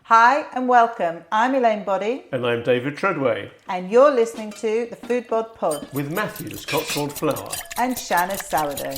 Hi and welcome. I'm Elaine Boddy. And I'm David Treadway. And you're listening to the Foodbod Pod. With Matthew's Cotswold Flour. And Shanna's Sourdough.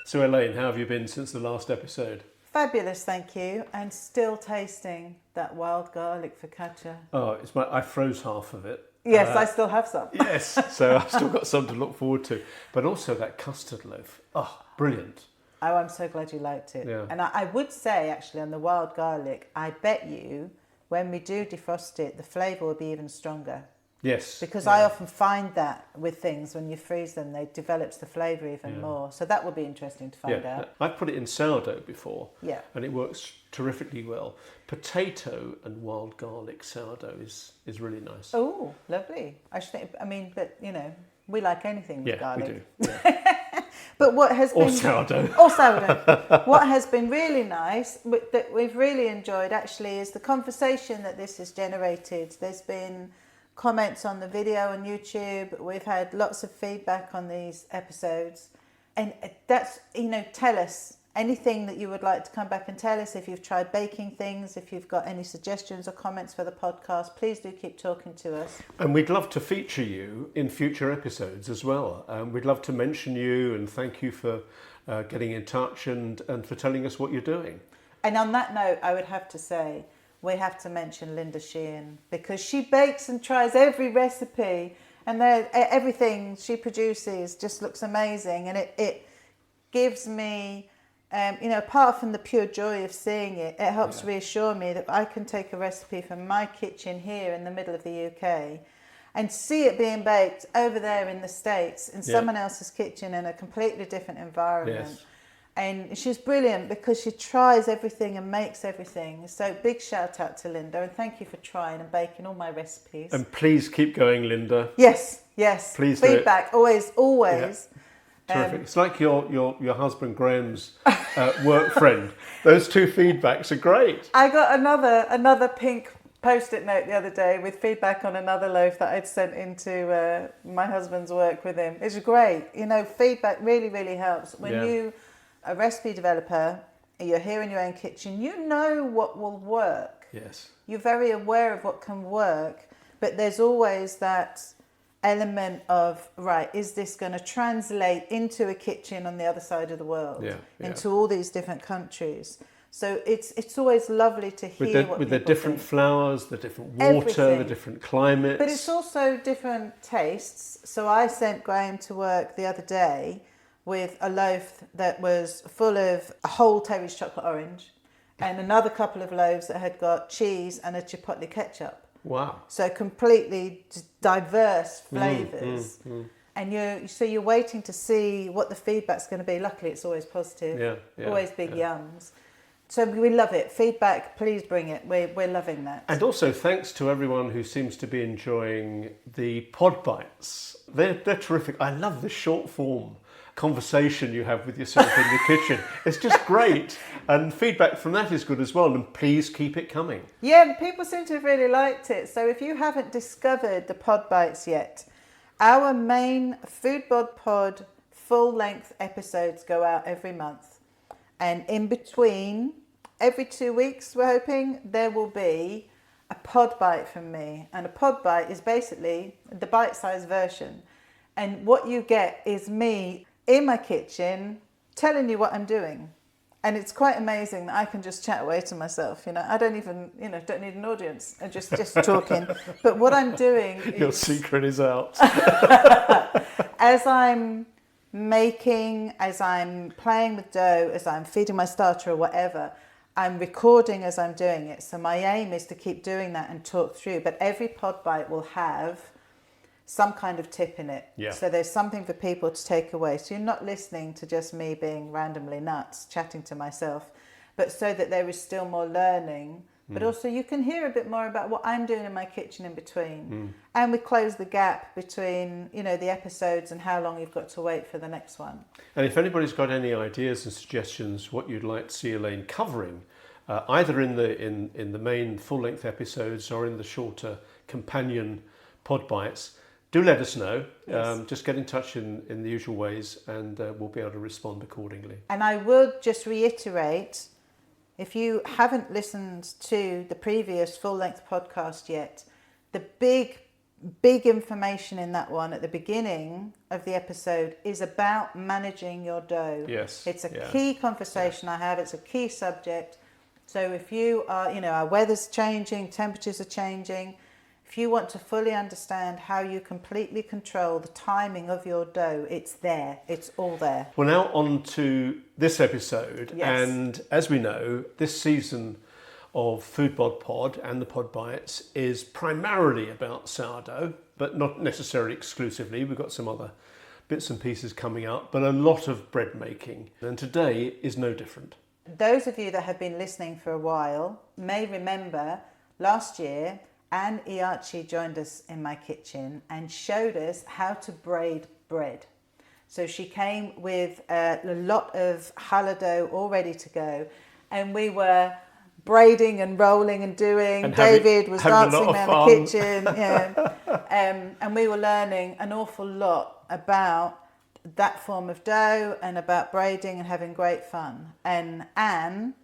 So Elaine, how have you been since the last episode? Fabulous, thank you. And still tasting that wild garlic focaccia. Oh, I froze half of it. Yes, I still have some. Yes, so I've still got some to look forward to. But also that custard loaf. Oh, brilliant. Oh, I'm so glad you liked it. Yeah. And I would say, actually, on the wild garlic, I bet you, when we do defrost it, the flavour will be even stronger. Yes. Because I often find that with things, when you freeze them, they develops the flavour even more. So that would be interesting to find out. I've put it in sourdough before. Yeah. And it works terrifically well. Potato and wild garlic sourdough is really nice. Oh, lovely. But we like anything with garlic. We do. Yeah. But what has been... Or sourdough. Or sourdough. What has been really nice, that we've really enjoyed actually, is the conversation that this has generated. There's been comments on the video on YouTube. We've had lots of feedback on these episodes. And that's, tell us anything that you would like to come back and tell us. If you've tried baking things, if you've got any suggestions or comments for the podcast, please do keep talking to us. And we'd love to feature you in future episodes as well. We'd love to mention you and thank you for getting in touch and for telling us what you're doing. And on that note, I would have to say, we have to mention Linda Sheehan, because she bakes and tries every recipe, and everything she produces just looks amazing. And it gives me... apart from the pure joy of seeing it, it helps reassure me that I can take a recipe from my kitchen here in the middle of the UK and see it being baked over there in the States in someone else's kitchen in a completely different environment. Yes. And she's brilliant because she tries everything and makes everything. So big shout out to Linda, and thank you for trying and baking all my recipes. And please keep going, Linda. Yes. Please feedback, always. Yeah. Terrific. It's like your husband Graham's work friend. Those two feedbacks are great. I got another pink post-it note the other day with feedback on another loaf that I'd sent into my husband's work with him. It's great. Feedback really, really helps. When you, a recipe developer, you're here in your own kitchen, you know what will work. Yes. You're very aware of what can work, but there's always that element of, is this going to translate into a kitchen on the other side of the world, into all these different countries? So it's always lovely to hear with the different flours, the different water, everything. The different climates. But it's also different tastes. So I sent Graham to work the other day with a loaf that was full of a whole Terry's chocolate orange and another couple of loaves that had got cheese and a chipotle ketchup. Wow. So completely diverse flavours. And you're waiting to see what the feedback's going to be. Luckily, it's always positive. Always big yums. So we love it. Feedback, please bring it. We're loving that. And also thanks to everyone who seems to be enjoying the pod bites. They're terrific. I love the short form conversation you have with yourself in the kitchen. It's just great, and feedback from that is good as well, and please keep it coming. People seem to have really liked it. So if you haven't discovered the pod bites yet, our main Foodbod Pod full-length episodes go out every month, and in between, every 2 weeks, we're hoping, there will be a pod bite from me. And a pod bite is basically the bite-sized version, and what you get is me in my kitchen telling you what I'm doing. And it's quite amazing that I can just chat away to myself. I don't even, don't need an audience. I'm just talking. But what I'm doing is... Your secret is out. As I'm making, as I'm playing with dough, as I'm feeding my starter or whatever, I'm recording as I'm doing it. So my aim is to keep doing that and talk through. But every pod bite will have some kind of tip in it. So there's something for people to take away. So you're not listening to just me being randomly nuts, chatting to myself, but so that there is still more learning. But also you can hear a bit more about what I'm doing in my kitchen in between. And we close the gap between, the episodes and how long you've got to wait for the next one. And if anybody's got any ideas and suggestions what you'd like to see Elaine covering, either in the main full-length episodes or in the shorter companion pod bites, do let us know. Yes. Just get in touch in the usual ways, and we'll be able to respond accordingly. And I would just reiterate, if you haven't listened to the previous full-length podcast yet, the big information in that one at the beginning of the episode is about managing your dough. Yes. It's a key conversation I have. It's a key subject. So if you are, our weather's changing, temperatures are changing. If you want to fully understand how you completely control the timing of your dough, it's there. It's all there. Well, now on to this episode. Yes. And as we know, this season of Foodbod Pod and the Pod Bites is primarily about sourdough, but not necessarily exclusively. We've got some other bits and pieces coming up, but a lot of bread making. And today is no different. Those of you that have been listening for a while may remember last year, Anne Iarchy joined us in my kitchen and showed us how to braid bread. So she came with a lot of challah dough all ready to go, and we were braiding and rolling and doing. And David was dancing around fun. the kitchen, and we were learning an awful lot about that form of dough and about braiding and having great fun. And Anne,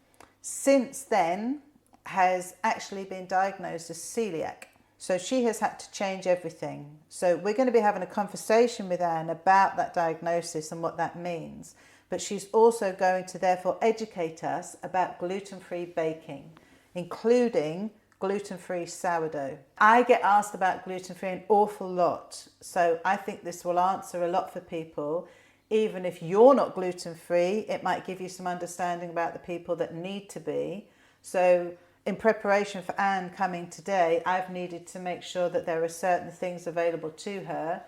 since then, has actually been diagnosed as celiac. So she has had to change everything. So we're going to be having a conversation with Anne about that diagnosis and what that means. But she's also going to therefore educate us about gluten-free baking, including gluten-free sourdough. I get asked about gluten-free an awful lot. So I think this will answer a lot for people. Even if you're not gluten-free, it might give you some understanding about the people that need to be. So in preparation for Anne coming today, I've needed to make sure that there are certain things available to her.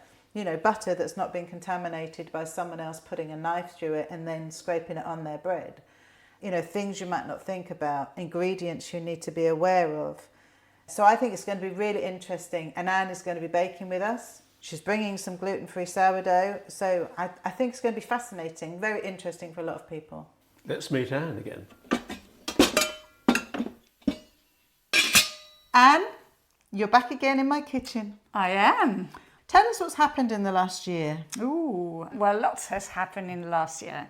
Butter that's not been contaminated by someone else putting a knife through it and then scraping it on their bread. Things you might not think about, ingredients you need to be aware of. So I think it's going to be really interesting. And Anne is going to be baking with us. She's bringing some gluten-free sourdough. So I think it's going to be fascinating, very interesting for a lot of people. Let's meet Anne again. Anne, you're back again in my kitchen. I am. Tell us what's happened in the last year. Ooh, well, lots has happened in the last year.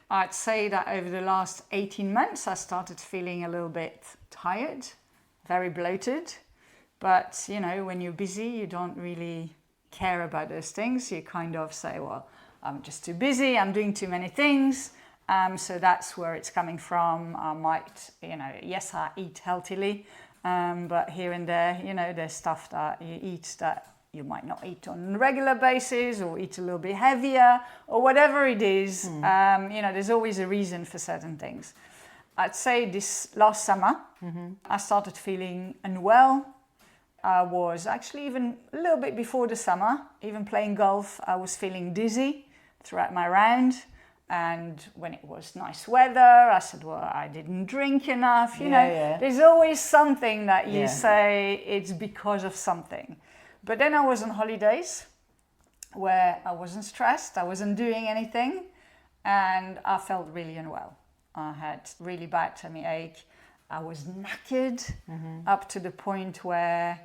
I'd say that over the last 18 months, I started feeling a little bit tired, very bloated. But, when you're busy, you don't really care about those things. You kind of say, well, I'm just too busy, I'm doing too many things. So that's where it's coming from. I might, yes, I eat healthily. But here and there, there's stuff that you eat that you might not eat on a regular basis, or eat a little bit heavier, or whatever it is. There's always a reason for certain things. I'd say this last summer, I started feeling unwell. I was actually even a little bit before the summer, even playing golf, I was feeling dizzy throughout my round. And when it was nice weather, I said, well, I didn't drink enough. There's always something that you say it's because of something. But then I was on holidays where I wasn't stressed, I wasn't doing anything, and I felt really unwell. I had really bad tummy ache. I was knackered up to the point where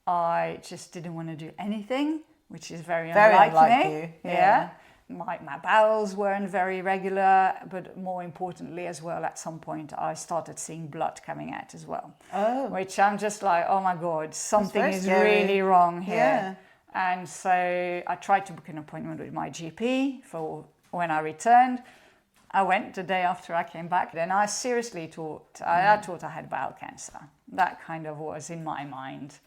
I just didn't want to do anything, which is very unlike me. You. Yeah. My bowels weren't very regular, but more importantly as well, at some point I started seeing blood coming out as well. Oh. Which I'm just like, oh my God, something is scary. really wrong here. Yeah. And so I tried to book an appointment with my GP for when I returned. I went the day after I came back, then I seriously thought, I thought I had bowel cancer. That kind of was in my mind.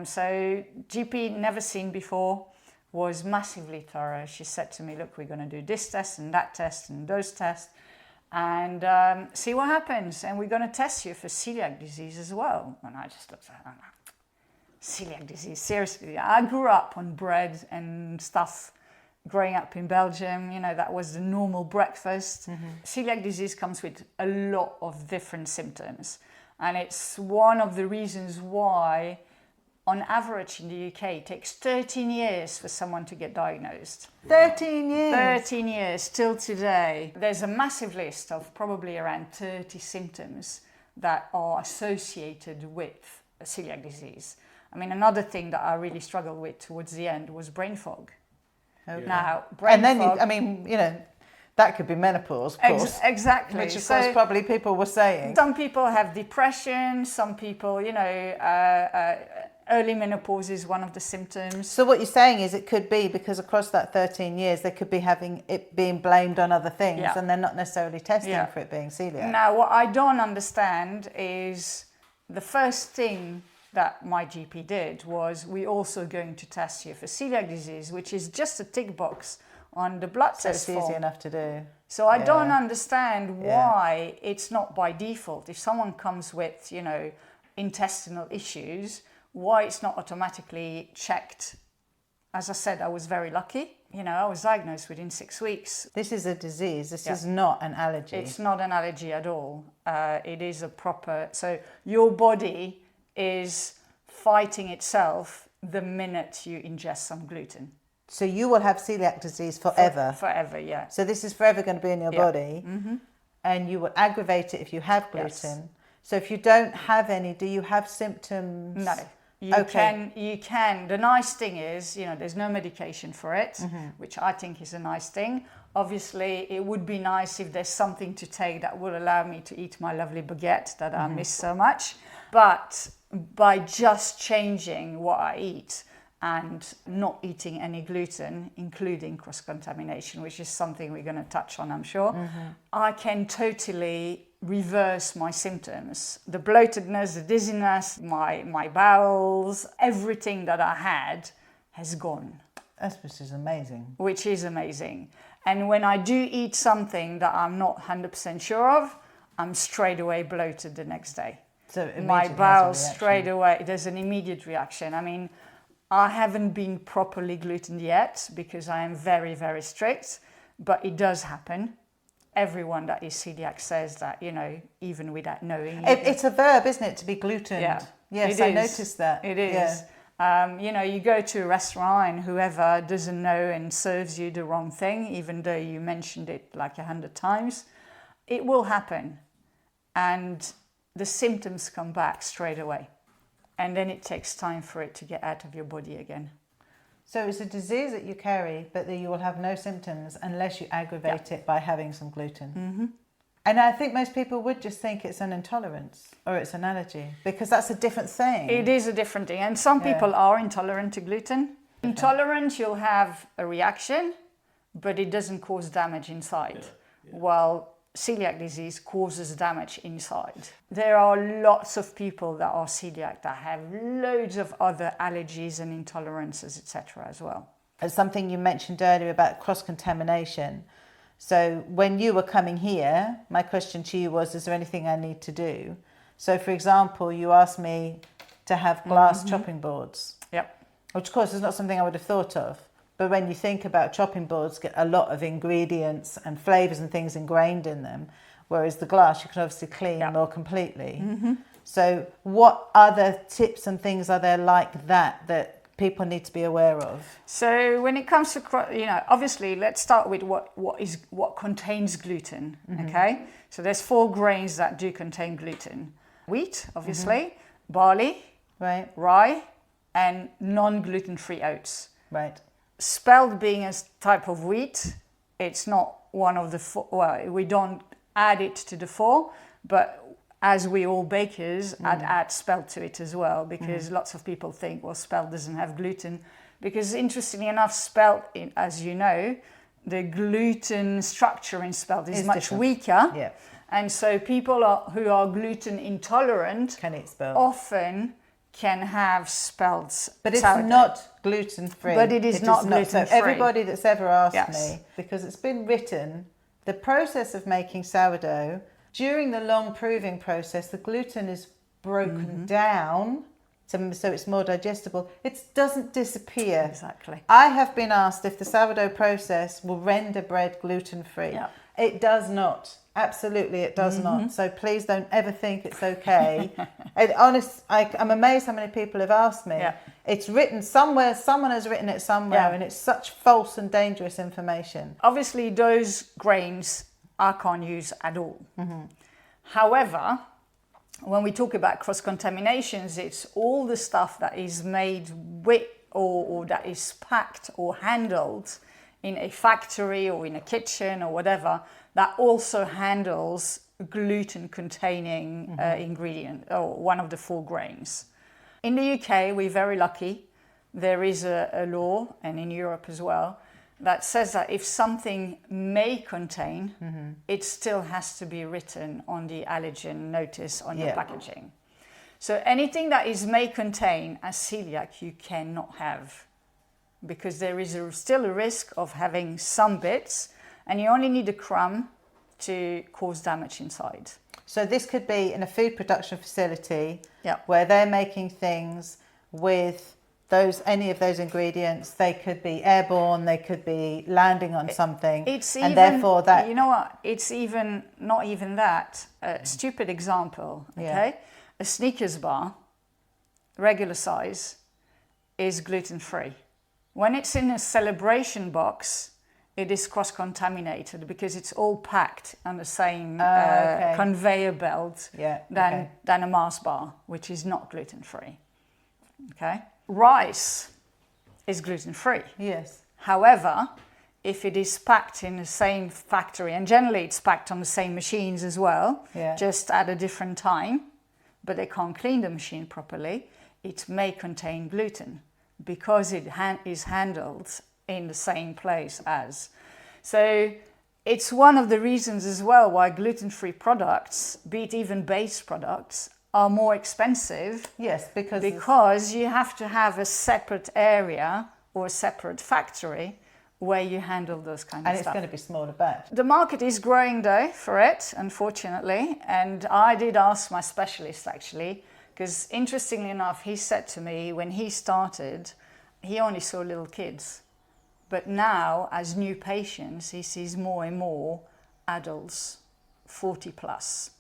So GP never seen before, was massively thorough. She said to me, look, we're going to do this test and that test and those tests and see what happens. And we're going to test you for celiac disease as well. And I just thought, oh, no. Celiac disease, seriously. I grew up on bread and stuff growing up in Belgium. That was the normal breakfast. Celiac disease comes with a lot of different symptoms. And it's one of the reasons why on average in the UK, it takes 13 years for someone to get diagnosed. 13 years? 13 years, still today. There's a massive list of probably around 30 symptoms that are associated with celiac disease. I mean, another thing that I really struggled with towards the end was brain fog. Okay. Now, brain and then fog, that could be menopause, of course. Exactly. Which, of course, probably people were saying. Some people have depression, some people, early menopause is one of the symptoms. So what you're saying is it could be because across that 13 years, they could be having it being blamed on other things and they're not necessarily testing for it being celiac. Now, what I don't understand is the first thing that my GP did was we're also going to test you for celiac disease, which is just a tick box on the blood test It's form. easy enough to do. So I don't understand why it's not by default. If someone comes with, intestinal issues, why it's not automatically checked. As I said, I was very lucky. I was diagnosed within 6 weeks. This is a disease. This is not an allergy. It's not an allergy at all. It is a proper... So your body is fighting itself the minute you ingest some gluten. So you will have celiac disease forever. Forever, yeah. So this is forever going to be in your body. Mm-hmm. And you will aggravate it if you have gluten. Yes. So if you don't have any, do you have symptoms? No. You can. The nice thing is, there's no medication for it, which I think is a nice thing. Obviously, it would be nice if there's something to take that will allow me to eat my lovely baguette that I miss so much. But by just changing what I eat and not eating any gluten, including cross-contamination, which is something we're going to touch on, I'm sure, I can totally reverse my symptoms. The bloatedness, the dizziness, my bowels, everything that I had has gone. Which is amazing. Which is amazing. And when I do eat something that I'm not 100% sure of, I'm straight away bloated the next day. So my bowels straight away, there's an immediate reaction. I mean, I haven't been properly glutened yet because I am very, very strict, but it does happen. Everyone that is celiac says that, even without knowing. It's a verb, isn't it, to be glutened? Yeah. Yes, I noticed that. It is. Yeah. You go to a restaurant and whoever doesn't know and serves you the wrong thing, even though you mentioned it like 100 times, it will happen. And the symptoms come back straight away. And then it takes time for it to get out of your body again. So it's a disease that you carry, but that you will have no symptoms unless you aggravate it by having some gluten. Mm-hmm. And I think most people would just think it's an intolerance or it's an allergy because that's a different thing. It is a different thing. And some people are intolerant to gluten. Okay. Intolerant, you'll have a reaction, but it doesn't cause damage inside. Yeah. While celiac disease causes damage inside. There are lots of people that are celiac that have loads of other allergies and intolerances, etc. as well. As something you mentioned earlier about cross-contamination. So when you were coming here, my question to you was, is there anything I need to do? So for example, you asked me to have glass chopping boards. Yep. Which of course is not something I would have thought of. But when you think about chopping boards, get a lot of ingredients and flavours and things ingrained in them, whereas the glass you can obviously clean more completely. Mm-hmm. So what other tips and things are there like that people need to be aware of? So when it comes to, obviously, let's start with what contains gluten, okay? So there's 4 grains that do contain gluten. Wheat, obviously, barley, rye, and non-gluten-free oats. Right. Spelt being a type of wheat, it's not one of the 4. Well, we don't add it to the 4, but as we all bakers, add spelt to it as well, because lots of people think, well, spelt doesn't have gluten. Because interestingly enough, spelt, as you know, the gluten structure in spelt is much weaker. Yeah. And so people who are gluten intolerant can eat spelt. Often can have spelt. But it's sourdough. not gluten-free. But it is not gluten-free. So everybody that's ever asked me, because it's been written, the process of making sourdough, during the long proving process, the gluten is broken down so it's more digestible. It doesn't disappear. Exactly. I have been asked if the sourdough process will render bread gluten-free. Yep. It does not. Absolutely, it does not. So please don't ever think it's okay. I'm amazed how many people have asked me. Yeah. It's written somewhere, someone has written it somewhere, and it's such false and dangerous information. Obviously, those grains I can't use at all. However, when we talk about cross-contaminations, it's all the stuff that is made with or that is packed or handled in a factory or in a kitchen or whatever, that also handles gluten-containing ingredient or one of the 4 grains. In the UK, we're very lucky. There is a law, and in Europe as well, that says that if something may contain, it still has to be written on the allergen notice on your packaging. So anything that is may contain as celiac, you cannot have, because there is still a risk of having some bits, and you only need a crumb to cause damage inside. So this could be in a food production facility Yeah. where they're making things with any of those ingredients. They could be airborne, they could be landing on something, therefore that... You know what, it's even, not even that, a stupid example, okay? A Snickers bar, regular size, is gluten-free. When it's in a celebration box, it is cross-contaminated because it's all packed on the same conveyor belt than a Mars bar, which is not gluten-free. Okay? Rice is gluten-free. Yes. However, if it is packed in the same factory, and generally it's packed on the same machines as well, just at a different time, but they can't clean the machine properly, it may contain gluten because it is handled in the same place as. So it's one of the reasons as well why gluten-free products, be it even base products, are more expensive. Yes, because you have to have a separate area or a separate factory where you handle those kind of and stuff. it's going to be smaller batch. The market is growing though for it, unfortunately, and I did ask my specialist actually, because interestingly enough, he said to me when he started, he only saw little kids, but now as new patients, he sees more and more adults, 40 plus.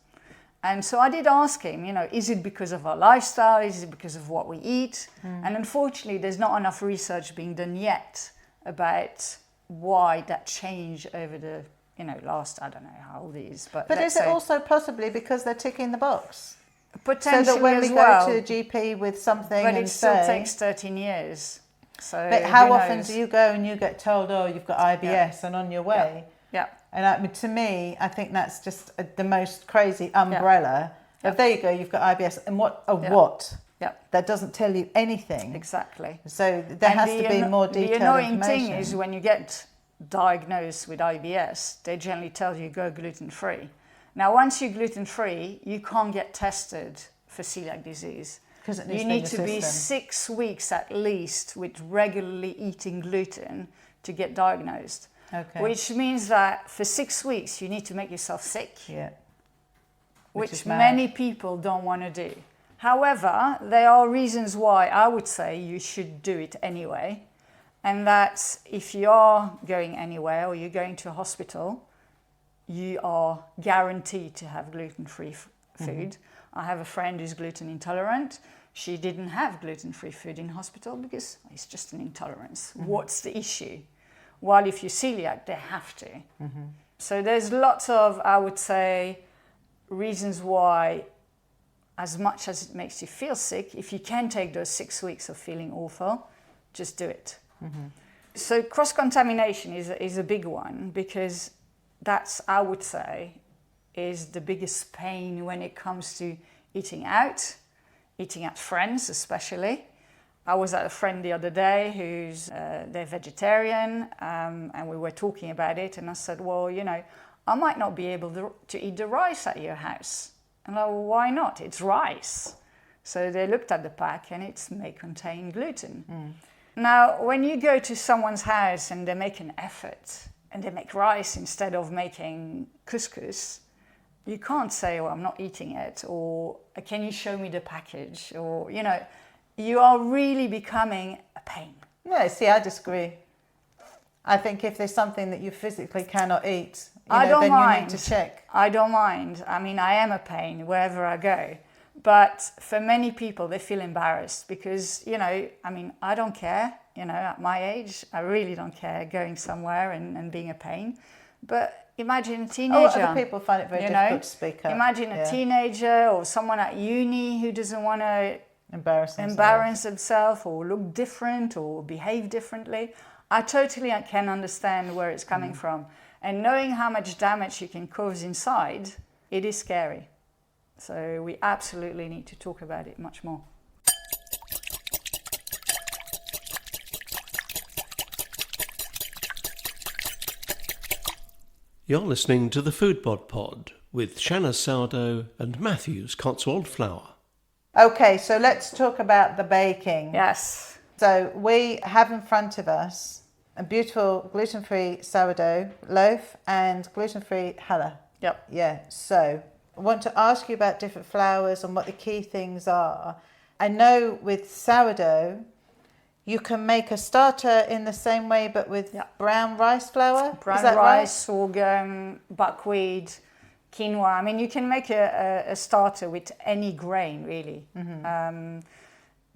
And so I did ask him, is it because of our lifestyle? Is it because of what we eat? And unfortunately, there's not enough research being done yet about why that changed over the, last, I don't know how old it is. But is it also possibly because they're ticking the box? Potentially, so that when we go to a GP with something but it still takes 13 years. So but how often do you go and you get told, oh, you've got IBS and on your way? Yeah. And to me, I think that's just the most crazy umbrella. There you go, you've got IBS. And what? Yeah. That doesn't tell you anything. Exactly. So there has to be more detailed information. The annoying thing is when you get diagnosed with IBS, they generally tell you go gluten-free. Now, once you're gluten-free, you can't get tested for celiac disease. Because it needs you need to be 6 weeks at least with regularly eating gluten to get diagnosed. Okay. Which means that for 6 weeks you need to make yourself sick. Yeah. Which many people don't want to do. However, there are reasons why I would say you should do it anyway. And that's if you are going anywhere or you're going to a hospital, you are guaranteed to have gluten-free food. I have a friend who's gluten intolerant. She didn't have gluten-free food in hospital because it's just an intolerance. What's the issue? While if you're celiac, they have to. So there's lots of, I would say, reasons why, as much as it makes you feel sick, if you can take those 6 weeks of feeling awful, just do it. So cross-contamination is a big one because that's, I would say, is the biggest pain when it comes to eating out friends especially. I was at a friend the other day who's they're vegetarian, and we were talking about it, and I said, well, I might not be able to eat the rice at your house. And I, well, why not? It's rice. So they looked at the pack and it may contain gluten. Now, when you go to someone's house and they make an effort and they make rice instead of making couscous, you can't say, well, I'm not eating it, or can you show me the package? Or, you are really becoming a pain. No, see, I disagree. I think if there's something that you physically cannot eat, I don't then mind. You need to check. I don't mind. I mean, I am a pain wherever I go. But for many people, they feel embarrassed because, I don't care. At my age, I really don't care going somewhere and being a pain. But imagine a teenager. Other people find it very difficult to speak up. Imagine a teenager or someone at uni who doesn't want to embarrass themselves or look different or behave differently. I totally can understand where it's coming from. And knowing how much damage you can cause inside, it is scary. So we absolutely need to talk about it much more. You're listening to the Foodbod Pod with Shanna's sourdough and Matthew's Cotswold flour. Okay, so let's talk about the baking. Yes. So we have in front of us a beautiful gluten-free sourdough loaf and gluten-free challah. Yep. Yeah, so I want to ask you about different flours and what the key things are. I know with sourdough, you can make a starter in the same way, but with brown rice flour. Brown rice, sorghum, buckwheat, quinoa. I mean, you can make a starter with any grain, really.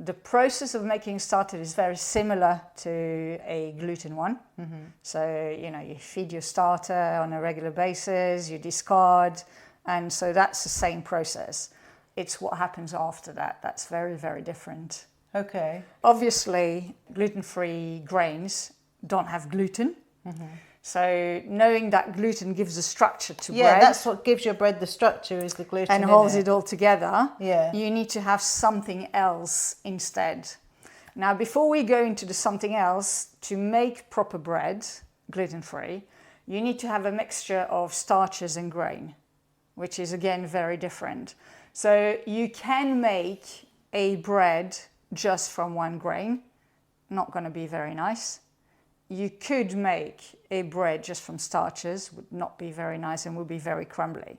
The process of making a starter is very similar to a gluten one. So, you feed your starter on a regular basis, you discard, and so that's the same process. It's what happens after that that's very, very different. Okay. Obviously, gluten-free grains don't have gluten. So knowing that gluten gives a structure to bread. Yeah, that's what gives your bread the structure, is the gluten and holds it all together. Yeah. You need to have something else instead. Now, before we go into the something else, to make proper bread, gluten-free, you need to have a mixture of starches and grain, which is again very different. So you can make a bread just from one grain, not going to be very nice. You could make a bread just from starches, would not be very nice and would be very crumbly.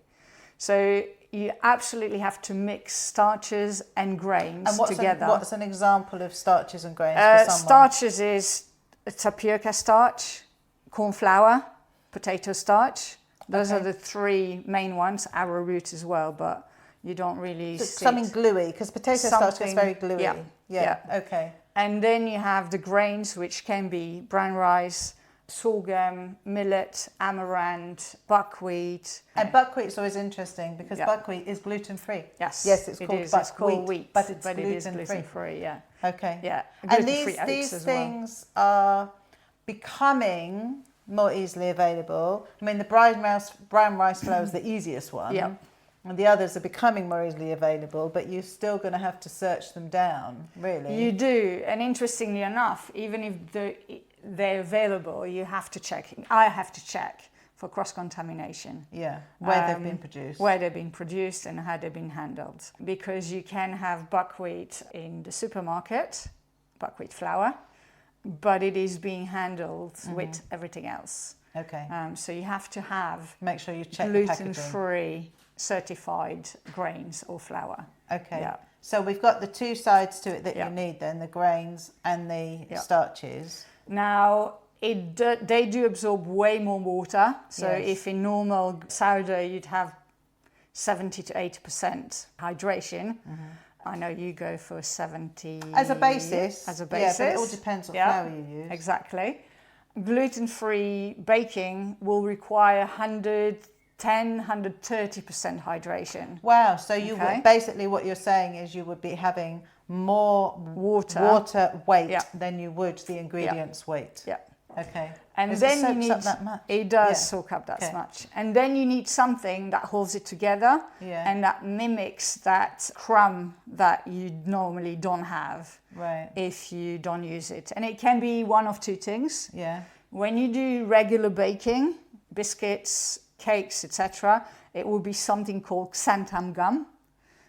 So you absolutely have to mix starches and grains together. What's an example of starches and grains for someone? Starches is tapioca starch, corn flour, potato starch. Those are the three main ones, arrowroot as well, but you don't really see something gluey, because potato starch is very gluey. Yeah. Okay. And then you have the grains, which can be brown rice, sorghum, millet, amaranth, buckwheat. And buckwheat is always interesting because buckwheat is gluten-free. Yes, it's called buckwheat, but it's it is gluten-free. Yeah. Okay. Yeah. And these things are becoming more easily available. I mean, the brown rice flour is the easiest one. Yeah. And the others are becoming more easily available, but you're still going to have to search them down, really. You do. And interestingly enough, even if they're available, you have to check. I have to check for cross-contamination. Yeah, where they've been produced. Where they've been produced and how they've been handled. Because you can have buckwheat in the supermarket, buckwheat flour, but it is being handled with everything else. Okay. So you have to have make sure you check the packaging. Gluten-free certified grains or flour. Okay. Yeah. So we've got the two sides to it that you need then, the grains and the starches. Now, they do absorb way more water. So if in normal sourdough you'd have 70 to 80% hydration, I know you go for 70. As a basis. Yeah, but it all depends what flour you use. Exactly. Gluten-free baking will require 130% hydration. Wow, so you would, basically what you're saying is you would be having more water weight than you would the ingredients weight. Yeah. Okay. And Does then it soak you need up that much? It does soak up that much. And then you need something that holds it together and that mimics that crumb that you normally don't have if you don't use it. And it can be one of two things. Yeah. When you do regular baking, biscuits, cakes, etc., it will be something called xanthan gum,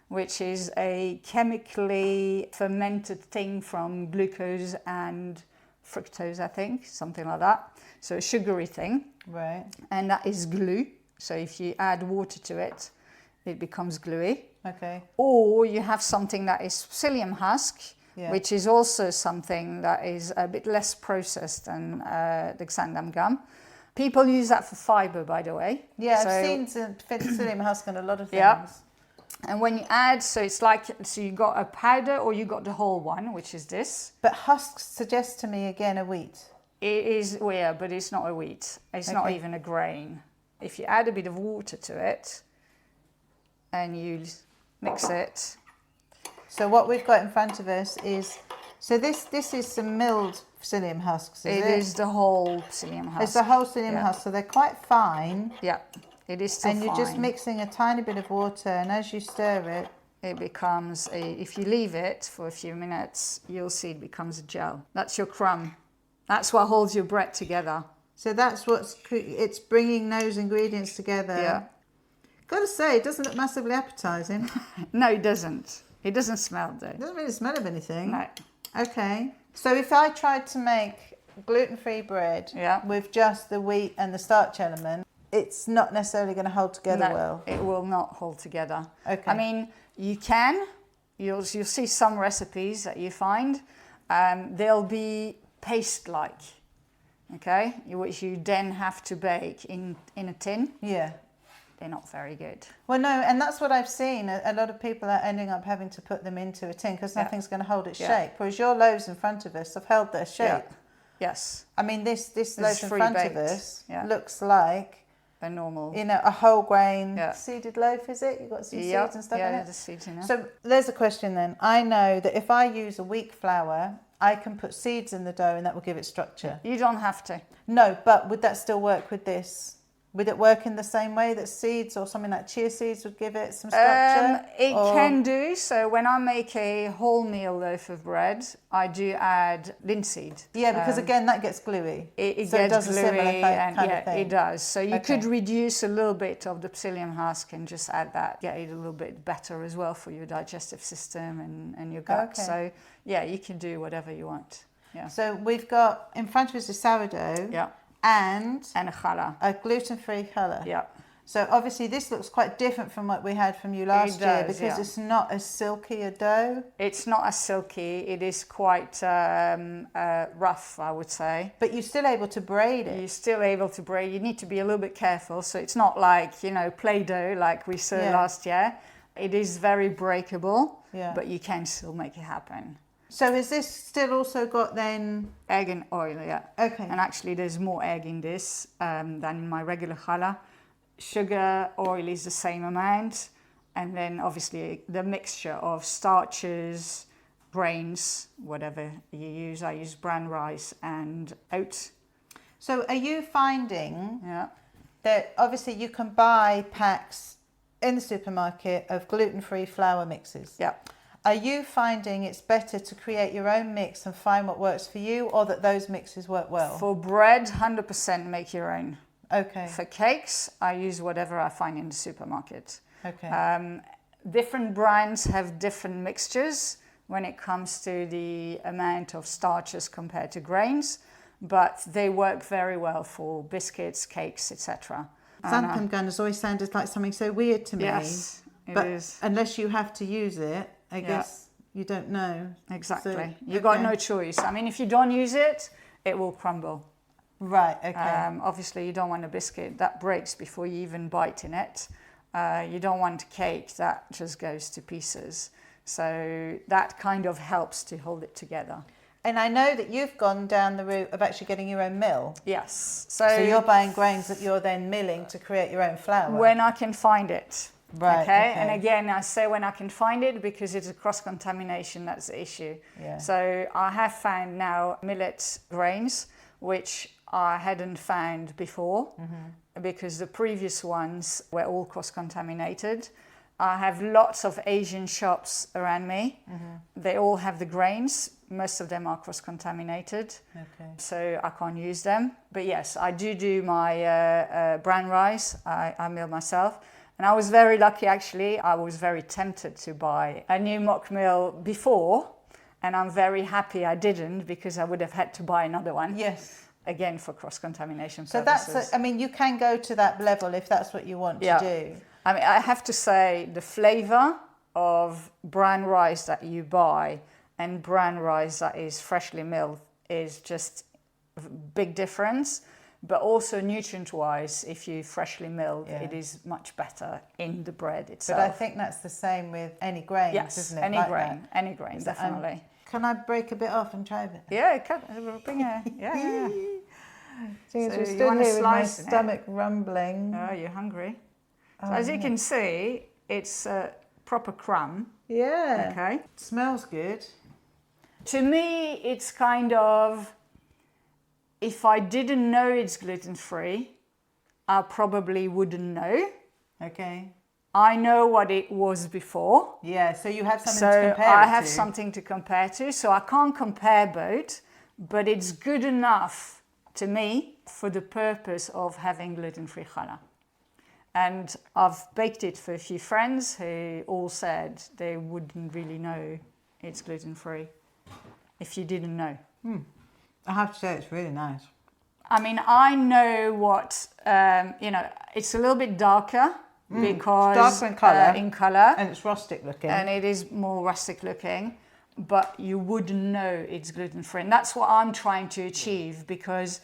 which is a chemically fermented thing from glucose and fructose, I think, something like that. So a sugary thing. Right. And that is glue. So if you add water to it, it becomes gluey. Okay. Or you have something that is psyllium husk, which is also something that is a bit less processed than the xanthan gum. People use that for fibre, by the way. Yeah, I've seen psyllium husk on a lot of things. Yeah. And when you add, so it's like, so you got a powder or you got the whole one, which is this. But husk suggests to me again a wheat. It is, but it's not a wheat. It's not even a grain. If you add a bit of water to it and you mix it. So what we've got in front of us is, so this is some milled psyllium husks, is it? It is the whole psyllium husk. It's the whole psyllium husk, so they're quite fine. Yeah, it is still fine. And you're just mixing a tiny bit of water, and as you stir it, it becomes if you leave it for a few minutes, you'll see it becomes a gel. That's your crumb. That's what holds your bread together. So that's it's bringing those ingredients together. Yeah. Gotta say, it doesn't look massively appetizing. No, it doesn't. It doesn't smell though. It doesn't really smell of anything. No. Okay. So if I tried to make gluten-free bread with just the wheat and the starch element, it's not necessarily going to hold together well. It will not hold together. Okay. I mean, you can. You'll see some recipes that you find. They'll be paste-like, okay, which you then have to bake in a tin. Yeah. They're not very good. Well, no, and that's what I've seen. A lot of people are ending up having to put them into a tin because nothing's going to hold its shape. Whereas your loaves in front of us have held their shape. Yeah. Yes. I mean, this loaf in front of us looks like a normal, a whole grain seeded loaf, is it? You've got some seeds and stuff in it? Yeah, the seeds in it. So there's a question then. I know that if I use a weak flour, I can put seeds in the dough and that will give it structure. You don't have to. No, but would that still work with this? Would it work in the same way that seeds or something like chia seeds would give it some structure? It can do. So when I make a wholemeal loaf of bread, I do add linseed. Yeah, because again, that gets gluey. It so gets it does gluey, a similar kind of thing. It does. So you could reduce a little bit of the psyllium husk and just add that. Get it a little bit better as well for your digestive system and your gut. Okay. So yeah, you can do whatever you want. Yeah. So we've got in front of us a sourdough. Yeah. And a challah. A gluten-free challah. Yeah. So obviously this looks quite different from what we had from you last year because it's not as silky a dough. It's not as silky. It is quite rough, I would say. But you're still able to braid it. You're still able to braid. You need to be a little bit careful. So it's not like, Play-Doh like we saw last year. It is very breakable, but you can still make it happen. So has this still also got then... Egg and oil, yeah. Okay. And actually there's more egg in this than in my regular challah. Sugar, oil is the same amount. And then obviously the mixture of starches, grains, whatever you use. I use brown rice and oats. So are you finding that obviously you can buy packs in the supermarket of gluten-free flour mixes? Yeah. Are you finding it's better to create your own mix and find what works for you, or that those mixes work well? For bread, 100% make your own. Okay. For cakes, I use whatever I find in the supermarket. Okay. Different brands have different mixtures when it comes to the amount of starches compared to grains, but they work very well for biscuits, cakes, etc. Sanpam gun has always sounded like something so weird to me. Yes, it is. Unless you have to use it, I guess you don't know. Exactly. So, You've got no choice. I mean, if you don't use it, it will crumble. Right, okay. Obviously, you don't want a biscuit that breaks before you even bite in it. You don't want a cake that just goes to pieces. So that kind of helps to hold it together. And I know that you've gone down the route of actually getting your own mill. Yes. So you're buying grains that you're then milling to create your own flour. When I can find it. Right. Okay. And again, I say when I can find it because it's a cross-contamination, that's the issue. Yeah. So I have found now millet grains, which I hadn't found before because the previous ones were all cross-contaminated. I have lots of Asian shops around me. They all have the grains. Most of them are cross-contaminated, so I can't use them. But yes, I do my brown rice. I mill myself. And I was very lucky, actually. I was very tempted to buy a new mock mill before, and I'm very happy I didn't because I would have had to buy another one. Yes. Again, for cross-contamination so purposes. I mean, you can go to that level if that's what you want to do. I mean, I have to say the flavour of brown rice that you buy and brown rice that is freshly milled is just a big difference. But also nutrient-wise, if you freshly milled, it is much better in the bread itself. But I think that's the same with any grains, isn't it? Any grain, definitely. Can I break a bit off and try a bit? Yeah, bring it. Yeah. So So we you stood wanna here with my slice it? stomach rumbling. Oh, you're hungry. So as you can see, it's a proper crumb. Yeah. Okay. Smells good. To me, it's kind of, if I didn't know it's gluten-free, I probably wouldn't know. Okay. I know what it was before. Yeah, so you have something So to compare I it have to. something to compare to. So I can't compare both, but it's good enough to me for the purpose of having gluten-free challah. And I've baked it for a few friends who all said they wouldn't really know it's gluten-free if you didn't know. I have to say it's really nice. I mean, I know what, it's a little bit darker because darker in colour. in colour. And it's rustic looking. And it is more rustic looking, but you wouldn't know it's gluten-free. And that's what I'm trying to achieve, because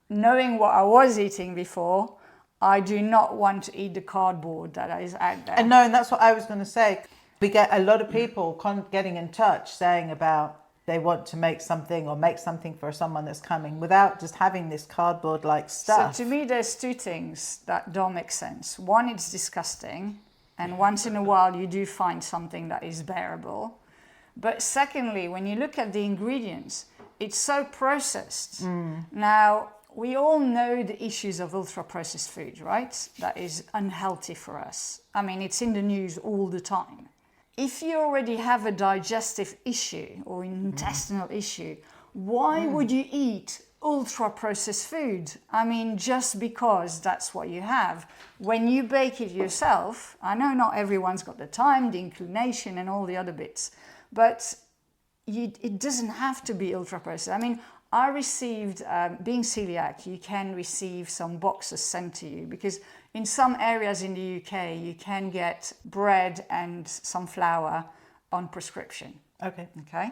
knowing what I was eating before, I do not want to eat the cardboard that is out there. And no, and that's what I was going to say. We get a lot of people getting in touch saying about they want to make something or make something for someone that's coming without just having this cardboard-like stuff. So to me, there's two things that don't make sense. One, it's disgusting. And once in a while, you do find something that is bearable. But secondly, when you look at the ingredients, it's so processed. Now, we all know the issues of ultra-processed food, right? That is unhealthy for us. I mean, it's in the news all the time. If you already have a digestive issue or an intestinal issue, why would you eat ultra-processed food? I mean, just because that's what you have. When you bake it yourself, I know not everyone's got the time, the inclination and all the other bits, but it doesn't have to be ultra-processed. I mean, I received, being celiac, you can receive some boxes sent to you, because in some areas in the UK, you can get bread and some flour on prescription. Okay. Okay?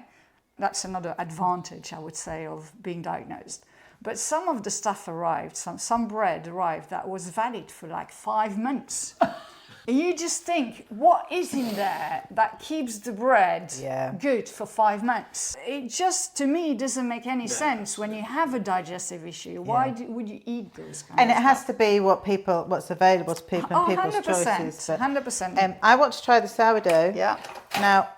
That's another advantage, I would say, of being diagnosed. But some of the stuff arrived, some bread arrived that was valid for like 5 months. And you just think, what is in there that keeps the bread good for 5 months? It just, to me, doesn't make any sense. When you have a digestive issue, why would you eat those kind And of it has to be what's available to people and people's 100%, choices. But, 100%. I want to try the sourdough. Yeah. Now,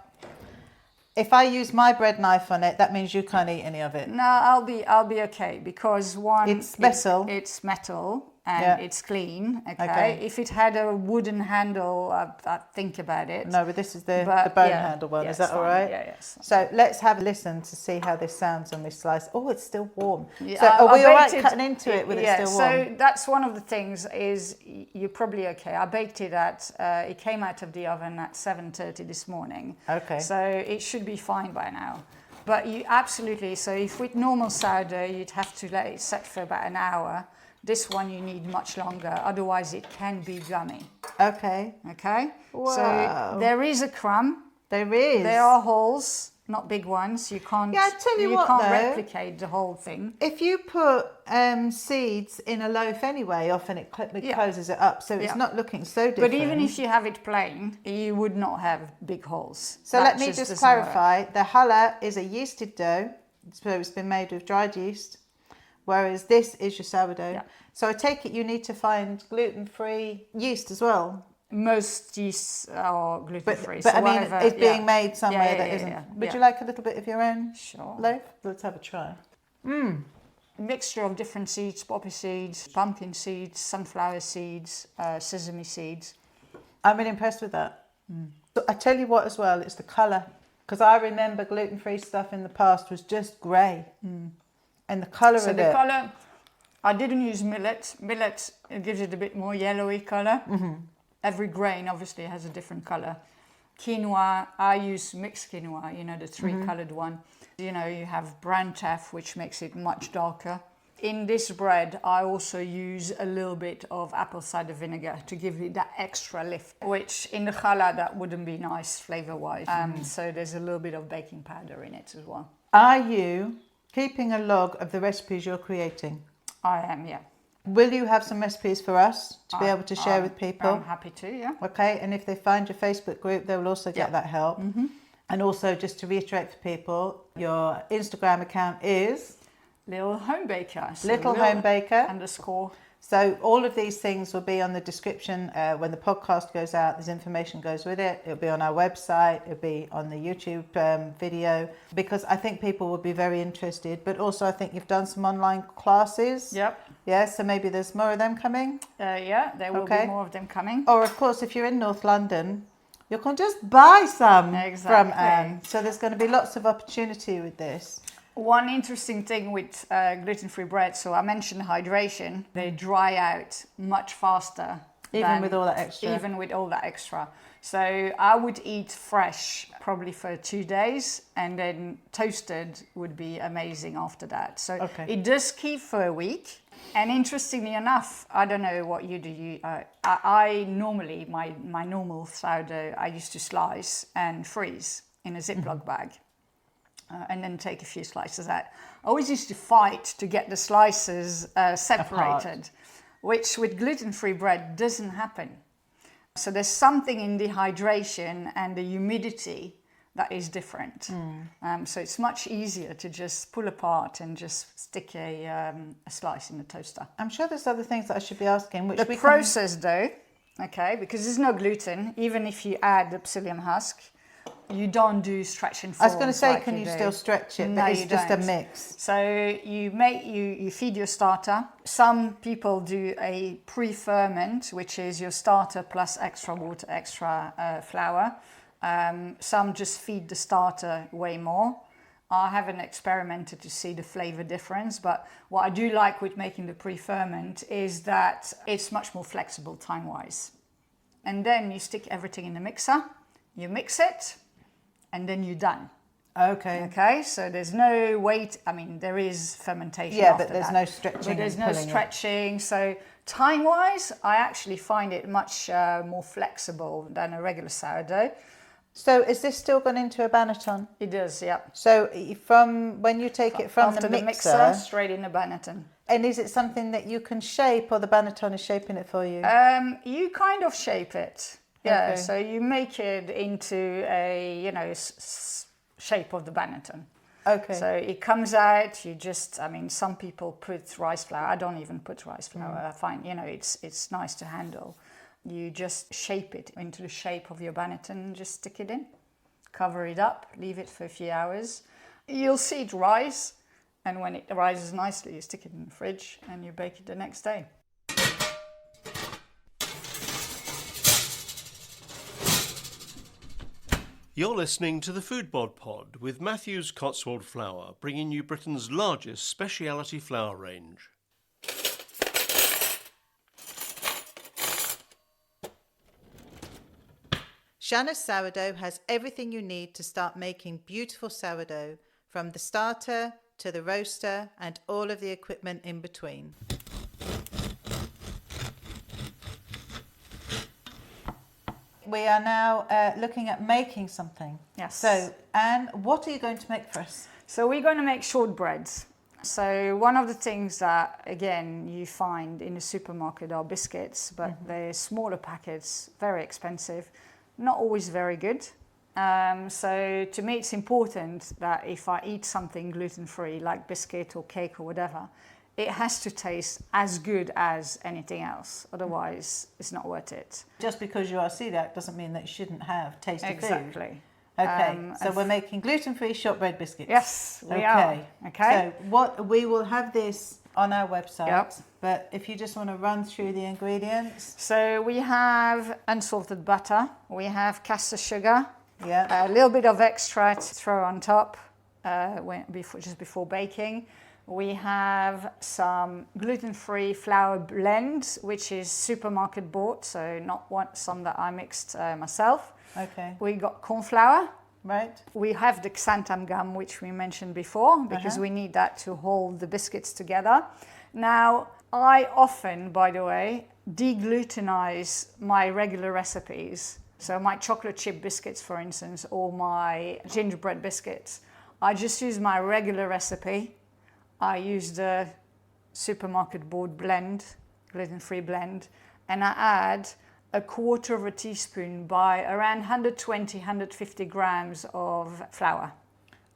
if I use my bread knife on it, that means you can't eat any of it. No, I'll be okay, because one, It's metal. It's metal and it's clean. Okay. If it had a wooden handle, I'd think about it. No, but this is the bone handle one. Is that all right? Yeah, yes. So let's have a listen to see how this sounds when we slice. Oh, it's still warm. Yeah, So are we all right baked cutting into it with it still warm? So that's one of the things, is you're probably okay. I baked it it came out of the oven at 7:30 this morning. Okay. So it should be fine by now. But you absolutely, so if with normal sourdough, you'd have to let it set for about an hour. This one you need much longer, otherwise it can be gummy. Okay. Okay? Wow. So there is a crumb. There is. There are holes, not big ones. You can't, Yeah, I tell you what, can't though, replicate the whole thing. If you put seeds in a loaf anyway, often it closes it up, so it's not looking so different. But even if you have it plain, you would not have big holes. So let me just clarify. The challah is a yeasted dough, so it's been made with dried yeast, whereas this is your sourdough. Yeah. So I take it you need to find gluten-free yeast as well. Most yeasts are gluten-free. But so I mean, whatever, it's being made somewhere that isn't. Yeah. Would you like a little bit of your own Sure. loaf? Let's have a try. Mixture of different seeds, poppy seeds, pumpkin seeds, sunflower seeds, sesame seeds. I'm really impressed with that. So I tell you what as well, it's the colour. Because I remember gluten-free stuff in the past was just grey. And the colour of it. So the colour, I didn't use millet. Millet, it gives it a bit more yellowy colour. Every grain obviously has a different colour. Quinoa, I use mixed quinoa, the three-coloured one. You have brown teff, which makes it much darker. In this bread, I also use a little bit of apple cider vinegar to give it that extra lift, which in the challah, that wouldn't be nice flavour-wise. So there's a little bit of baking powder in it as well. Are you keeping a log of the recipes you're creating? I am, yeah. Will you have some recipes for us to be able to share with people? I'm happy to, yeah. Okay, and if they find your Facebook group, they will also get that help. And also, just to reiterate for people, your Instagram account is Little home baker. So Little home baker. _ So all of these things will be on the description when the podcast goes out. There's information goes with it. It'll be on our website. It'll be on the YouTube video, because I think people will be very interested. But also I think you've done some online classes. Yep. Yeah, so maybe there's more of them coming. Yeah, there will be more of them coming. Or of course, if you're in North London, you can just buy some from Anne. So there's going to be lots of opportunity with this. One interesting thing with gluten-free bread, so I mentioned hydration, they dry out much faster. Even with all that extra. Even with all that extra. So I would eat fresh probably for 2 days, and then toasted would be amazing after that. So it does keep for a week. And interestingly enough, I don't know what you do. I normally, my normal sourdough, I used to slice and freeze in a Ziploc bag. And then take a few slices out. I always used to fight to get the slices separated, which with gluten-free bread doesn't happen. So there's something in the hydration and the humidity that is different. So it's much easier to just pull apart and just stick a slice in the toaster. I'm sure there's other things that I should be asking. Which the process though, because there's no gluten, even if you add the psyllium husk, you don't do stretch and form. I was going to say, can you still stretch it? No, but it's you just don't. a mix. So you feed your starter. Some people do a pre-ferment, which is your starter plus extra water, extra flour. Some just feed the starter way more. I haven't experimented to see the flavor difference, but what I do like with making the pre-ferment is that it's much more flexible time-wise. And then you stick everything in the mixer, you mix it, and then you're done. Okay, so there's no wait. I mean, there is fermentation. Yeah, but there's no stretching. But there's no stretching. So time-wise, I actually find it much more flexible than a regular sourdough. So is this still gone into a banneton? It does, yeah. So from when you take it from the mixer, straight in the banneton. And is it something that you can shape, or the banneton is shaping it for you? You kind of shape it. Yeah, so you make it into a, shape of the banneton. Okay. So it comes out, some people put rice flour. I don't even put rice flour. I find, it's nice to handle. You just shape it into the shape of your banneton and just stick it in. Cover it up, leave it for a few hours. You'll see it rise, and when it rises nicely, you stick it in the fridge and you bake it the next day. You're listening to the Foodbod Pod with Matthew's Cotswold Flour, bringing you Britain's largest speciality flour range. Shanna's Sourdough has everything you need to start making beautiful sourdough, from the starter to the roaster and all of the equipment in between. We are now looking at making something. Yes. So, Anne, what are you going to make for us? So we're going to make shortbreads. So one of the things that, again, you find in the supermarket are biscuits, but they're smaller packets, very expensive, not always very good. So to me, it's important that if I eat something gluten-free, like biscuit or cake or whatever, it has to taste as good as anything else. Otherwise, it's not worth it. Just because you are celiac doesn't mean that you shouldn't have tasty food. Exactly. Okay, so we're making gluten-free shortbread biscuits. Yes, we are. Okay. So we will have this on our website. Yep. But if you just want to run through the ingredients. So we have unsalted butter. We have caster sugar. Yeah. A little bit of extract to throw on top just before baking. We have some gluten-free flour blend, which is supermarket bought, so not some that I mixed myself. Okay. We got corn flour. Right. We have the xanthan gum, which we mentioned before, because we need that to hold the biscuits together. Now, I often, by the way, deglutenize my regular recipes. So my chocolate chip biscuits, for instance, or my gingerbread biscuits, I just use my regular recipe. I use the supermarket bought blend, gluten-free blend, and I add a quarter of a teaspoon by around 120, 150 grams of flour.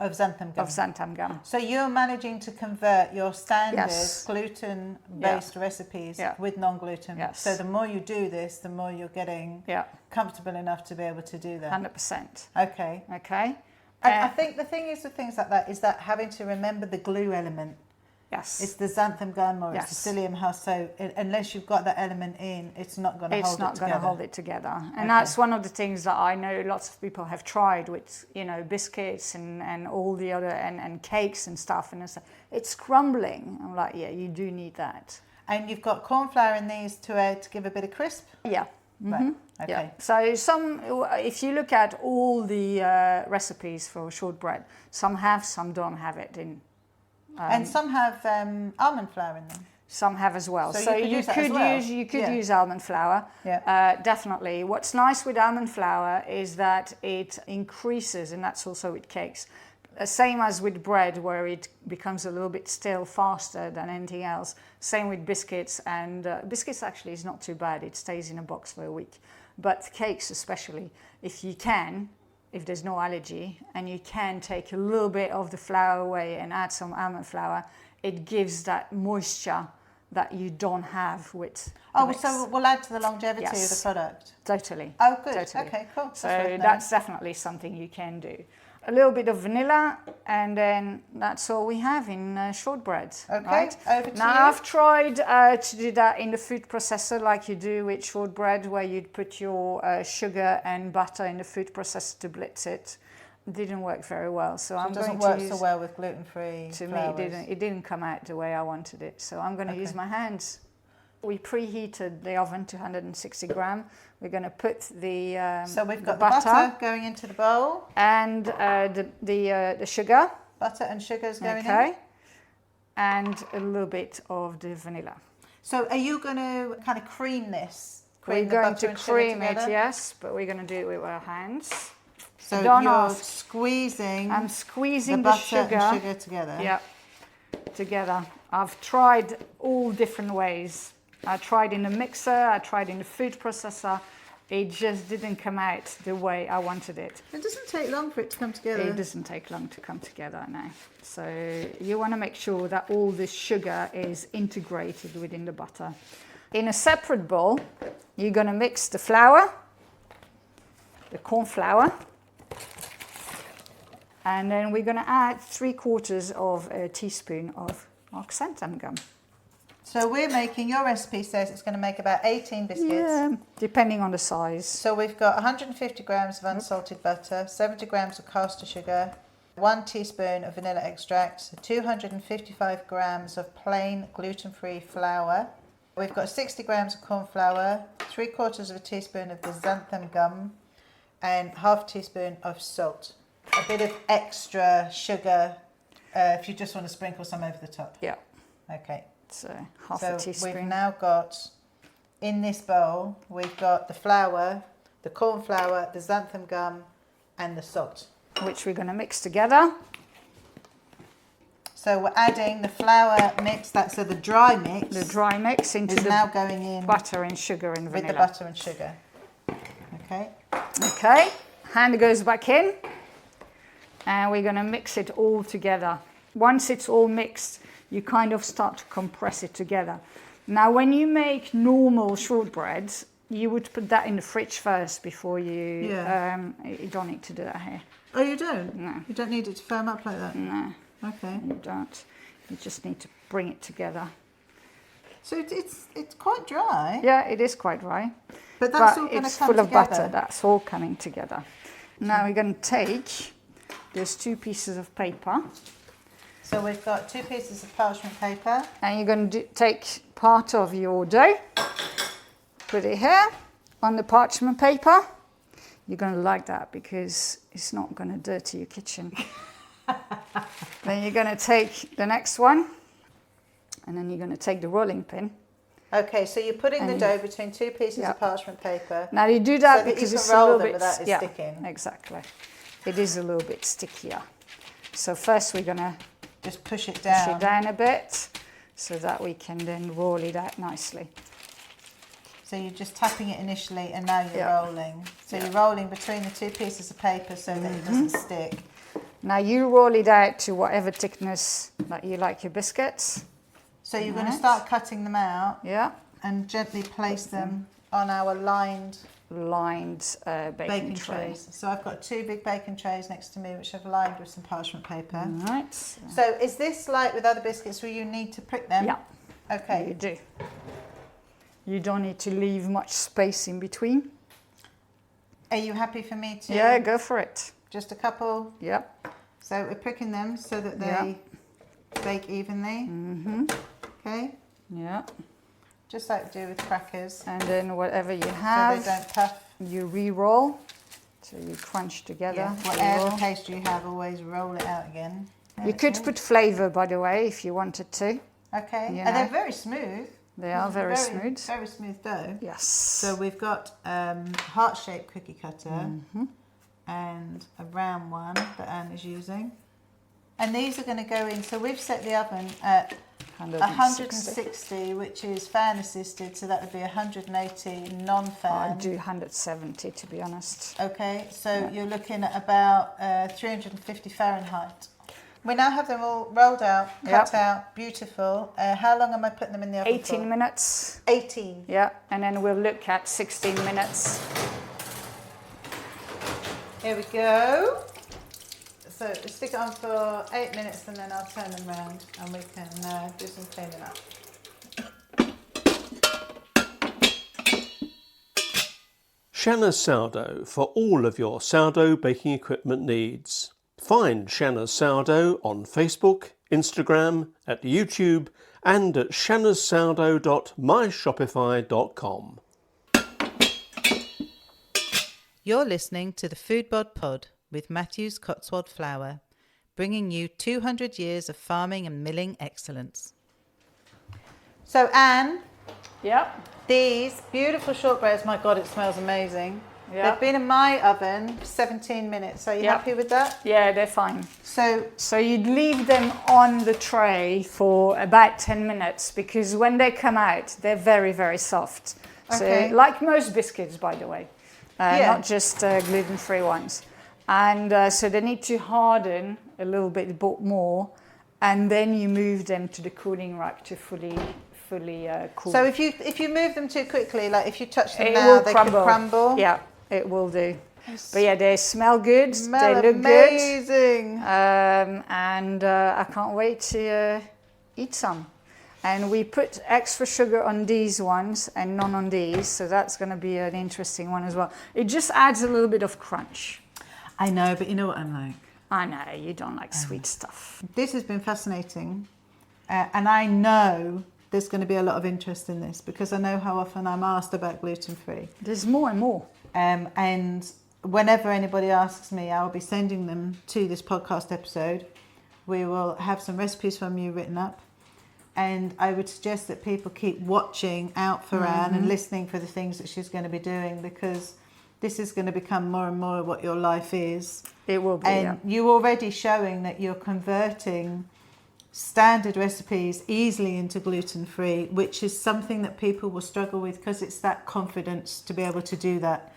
Of xanthan gum. Of xanthan gum. So you're managing to convert your standard Yes. gluten-based recipes with non-gluten. Yes. So the more you do this, the more you're getting comfortable enough to be able to do that. 100%. Okay. Okay. I think the thing is with things like that is that having to remember the glue element. Yes. It's the xanthan gum or it's the psyllium husk. So unless you've got that element in, it's not going to hold it together. It's not going to hold it together. And that's one of the things that I know lots of people have tried with, biscuits and all the other, and cakes and stuff. And it's crumbling. I'm like, yeah, you do need that. And you've got corn flour in these to give a bit of crisp? Yeah. Mm-hmm. Right. Okay. Yeah. So if you look at all the recipes for shortbread, some have, some don't have it in. And some have almond flour in them. Some have as well. So you could use almond flour. Yeah. Definitely. What's nice with almond flour is that it increases, and that's also with cakes. Same as with bread, where it becomes a little bit stale faster than anything else. Same with biscuits, and biscuits actually is not too bad. It stays in a box for a week. But cakes especially, if there's no allergy, and you can take a little bit of the flour away and add some almond flour, it gives that moisture that you don't have with so we'll add to the longevity of the product. Totally. Oh, good. Totally. Okay, cool. So that's definitely something you can do. A little bit of vanilla, and then that's all we have in shortbread. Okay, right? over to now you. I've tried to do that in the food processor like you do with shortbread, where you'd put your sugar and butter in the food processor to blitz it. It didn't work very well, so I'm going to use... It doesn't work so well with gluten-free To flours. me, it didn't come out the way I wanted it, so I'm going to use my hands. We preheated the oven to 160 gram. We're going to put the so we've got the butter going into the bowl, and the sugar. Butter and sugar's going in. Okay, and a little bit of the vanilla. So are you going to kind of cream this? We're going to cream it, yes, but we're going to do it with our hands. So I'm squeezing the butter sugar. and sugar together. Yeah, together. I've tried all different ways. I tried in the mixer, I tried in the food processor. It just didn't come out the way I wanted it. It doesn't take long for it to come together. It doesn't take long to come together now. So you want to make sure that all the sugar is integrated within the butter. In a separate bowl, you're going to mix the flour, the corn flour, and then we're going to add 3/4 of a teaspoon of xanthan gum. So we're making, your recipe says it's going to make about 18 biscuits. Yeah, depending on the size. So we've got 150 grams of unsalted butter, 70 grams of caster sugar, 1 teaspoon of vanilla extract, 255 grams of plain gluten-free flour. We've got 60 grams of corn flour, 3/4 of a teaspoon of the xanthan gum, and half a teaspoon of salt. A bit of extra sugar if you just want to sprinkle some over the top. Yeah. Okay. So half a teaspoon. We've now got, in this bowl, we've got the flour, the corn flour, the xanthan gum, and the salt. Which we're going to mix together. So we're adding the flour mix, so the dry mix. The dry mix into is the now going in butter and sugar and vanilla. with the butter and sugar. Okay. Okay, hand goes back in, and we're going to mix it all together. Once it's all mixed, you kind of start to compress it together. Now, when you make normal shortbreads, you would put that in the fridge first before you... you don't need to do that here. Oh, you don't? No. You don't need it to firm up like that? No. Okay. You don't. You just need to bring it together. So it's quite dry. Yeah, it is quite dry. But that's all going to come it's full of together. butter. That's all coming together. Now we're going to take those 2 pieces of paper. So we've got 2 pieces of parchment paper. And you're going to take part of your dough, put it here on the parchment paper. You're going to like that because it's not going to dirty your kitchen. Then you're going to take the next one, and then you're going to take the rolling pin. Okay, so you're putting the dough between 2 pieces of parchment paper. Now you do that so because that it's a little bit without it sticking. Exactly. It is a little bit stickier. So first we're going to just push it down. Push it down a bit so that we can then roll it out nicely. So you're just tapping it initially and now you're rolling. So you're rolling between the 2 pieces of paper so that it doesn't stick. Now you roll it out to whatever thickness that you like your biscuits. So you're going to start cutting them out Yeah. and gently place them on our lined Baking tray. trays. So I've got 2 big baking trays next to me, which I've lined with some parchment paper. Right. So is this like with other biscuits where you need to prick them? Yeah. Okay. You do. You don't need to leave much space in between. Are you happy for me to? Yeah, go for it. Just a couple. Yep. So we're pricking them so that they bake evenly. Mm-hmm. Okay. Yeah. Just like we do with crackers. And then whatever you have, So they don't puff. you re-roll. So you crunch together. Yeah. Whatever pastry you have, always roll it out again. There You could put flavour, by the way, if you wanted to. Okay. You And they're know. very smooth. They are very smooth. Very smooth dough. Yes. So we've got heart-shaped cookie cutter and a round one that Anne is using. And these are going to go in, so we've set the oven at 160, which is fan assisted, so that would be 180 non-fan. I do 170 to be honest. Okay, so you're looking at about 350 Fahrenheit. We now have them all rolled out, cut out, beautiful. How long am I putting them in the oven 18 for? minutes. 18. Yeah, and then we'll look at 16 minutes. Here we go. So stick it on for 8 minutes and then I'll turn them around and we can do some cleaning up. Shanna's Sourdough for all of your sourdough baking equipment needs. Find Shanna's Sourdough on Facebook, Instagram, at YouTube and at shannassourdough.myshopify.com. You're listening to the Foodbod Pod with Matthew's Cotswold Flour, bringing you 200 years of farming and milling excellence. So Anne, these beautiful shortbreads, my God, it smells amazing. They've been in my oven for 17 minutes. Are you happy with that? Yeah, they're fine. So you'd leave them on the tray for about 10 minutes because when they come out, they're very, very soft. Okay. So, like most biscuits, by the way, not just gluten-free ones. And so they need to harden a little bit more, and then you move them to the cooling rack to fully cool. So if you move them too quickly, like if you touch them it now, will they crumble. could crumble. Yeah, it will do. But yeah, they smell good. Smell they look amazing. good. And I can't wait to eat some. And we put extra sugar on these ones and none on these, so that's going to be an interesting one as well. It just adds a little bit of crunch. I know, but you know what I'm like. I know, you don't like sweet stuff. This has been fascinating, and I know there's going to be a lot of interest in this because I know how often I'm asked about gluten-free. There's more and more. And whenever anybody asks me, I will be sending them to this podcast episode. We will have some recipes from you written up. And I would suggest that people keep watching out for Anne and listening for the things that she's going to be doing because this is going to become more and more what your life is. It will be, And you're already showing that you're converting standard recipes easily into gluten-free, which is something that people will struggle with because it's that confidence to be able to do that.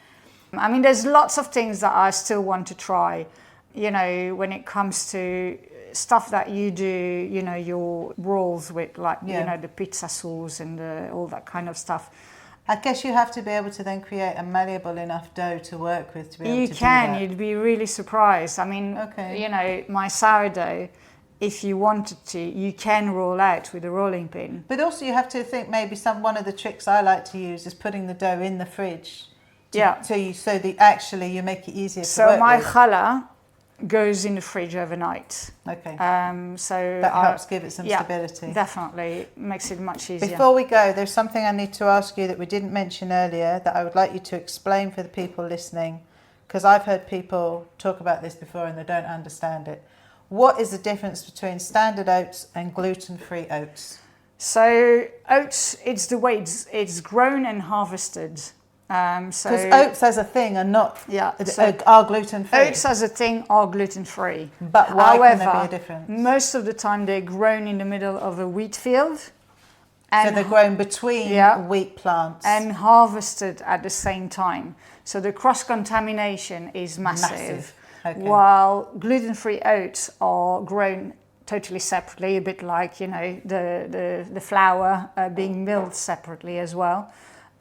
I mean, there's lots of things that I still want to try, you know, when it comes to stuff that you do, you know, your rolls with, like, you know, the pizza sauce and all that kind of stuff. I guess you have to be able to then create a malleable enough dough to work with to be able to do that. You can, you'd be really surprised. I mean, you know, my sourdough, if you wanted to, you can roll out with a rolling pin. But also you have to think maybe one of the tricks I like to use is putting the dough in the fridge. So that actually you make it easier to work So my with. challah goes in the fridge overnight. Okay. So that helps give it some stability. Definitely makes it much easier. Before we go, there's something I need to ask you that we didn't mention earlier that I would like you to explain for the people listening, because I've heard people talk about this before and they don't understand it. What is the difference between standard oats and gluten-free oats? So oats, it's the way it's grown and harvested. Because oats as a thing are not are gluten-free. Oats as a thing are gluten-free. But why can there be a difference? Most of the time they're grown in the middle of a wheat field. So they're grown between wheat plants. And harvested at the same time. So the cross-contamination is massive. Okay. while gluten-free oats are grown totally separately, a bit like, you know, the flour being milled separately as well,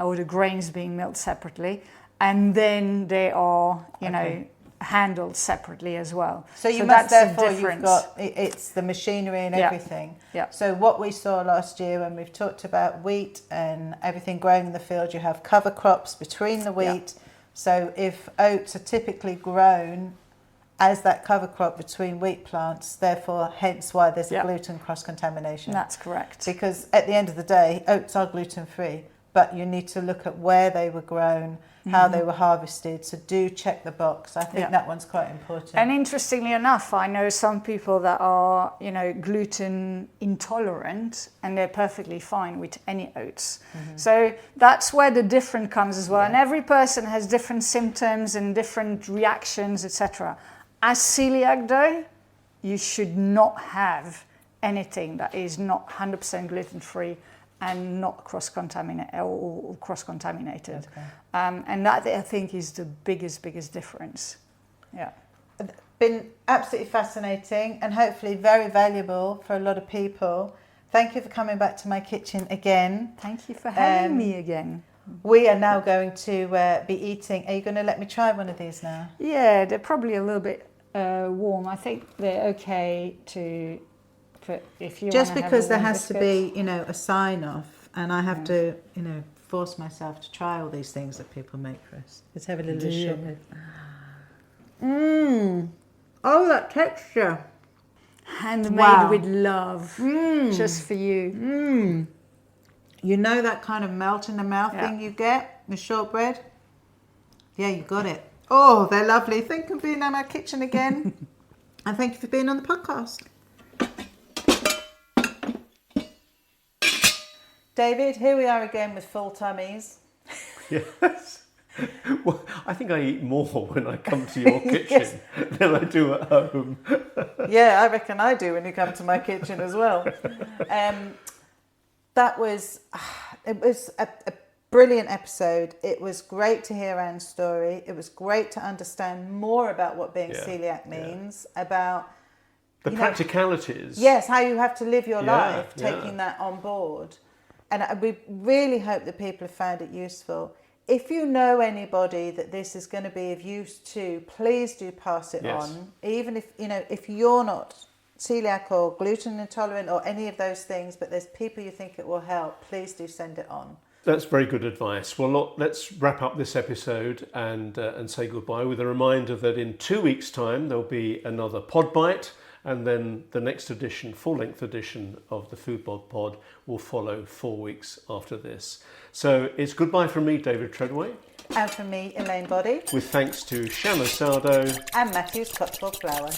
or the grains being milled separately, and then they are, you know, handled separately as well. So you must, that's the therefore, you've difference. got, it's the machinery and everything. Yeah. So what we saw last year when we've talked about wheat and everything grown in the field, you have cover crops between the wheat. So if oats are typically grown as that cover crop between wheat plants, therefore, hence why there's a gluten cross-contamination. That's correct. Because at the end of the day, oats are gluten-free, but you need to look at where they were grown, how they were harvested. So do check the box. I think that one's quite important. And interestingly enough, I know some people that are, you know, gluten intolerant, and they're perfectly fine with any oats. So that's where the difference comes as well. And every person has different symptoms and different reactions, etc. As celiac though, you should not have anything that is not 100% gluten-free and not cross-contaminated or cross-contaminated. And that, I think, is the biggest difference. Yeah. Been absolutely fascinating and hopefully very valuable for a lot of people. Thank you for coming back to my kitchen again. Thank you for having me again. We are now going to be eating. Are you going to let me try one of these now? Yeah, they're probably a little bit warm. I think they're okay to put if you just want to because have a there warm has to biscuit. be, you know, a sign off, and I have to, you know, force myself to try all these things that people make for us. Let's have a little shortbread. Oh, that texture. Handmade with love, just for you. You know that kind of melt in the mouth thing you get with shortbread? Yeah, you got it. Oh, they're lovely. Thank you for being in my kitchen again. And thank you for being on the podcast. David, here we are again with full tummies. Yes. Well, I think I eat more when I come to your kitchen than I do at home. Yeah, I reckon I do when you come to my kitchen as well. That was, it was a brilliant episode. It was great to hear Anne's story. It was great to understand more about what being celiac means, about the practicalities. Yes, how you have to live your life, taking that on board. And we really hope that people have found it useful. If you know anybody that this is going to be of use to, please do pass it on. Even if, you know, if you're not celiac or gluten intolerant or any of those things, but there's people you think it will help, please do send it on. That's very good advice. Well, look, let's wrap up this episode and say goodbye with a reminder that in 2 weeks' time there'll be another Pod Bite, and then the next edition, full-length edition of the Foodbod Pod will follow 4 weeks after this. So it's goodbye from me, David Treadway. And from me, Elaine Boddy. With thanks to Shanna Sourdough and Matthew's Cotswold Flour.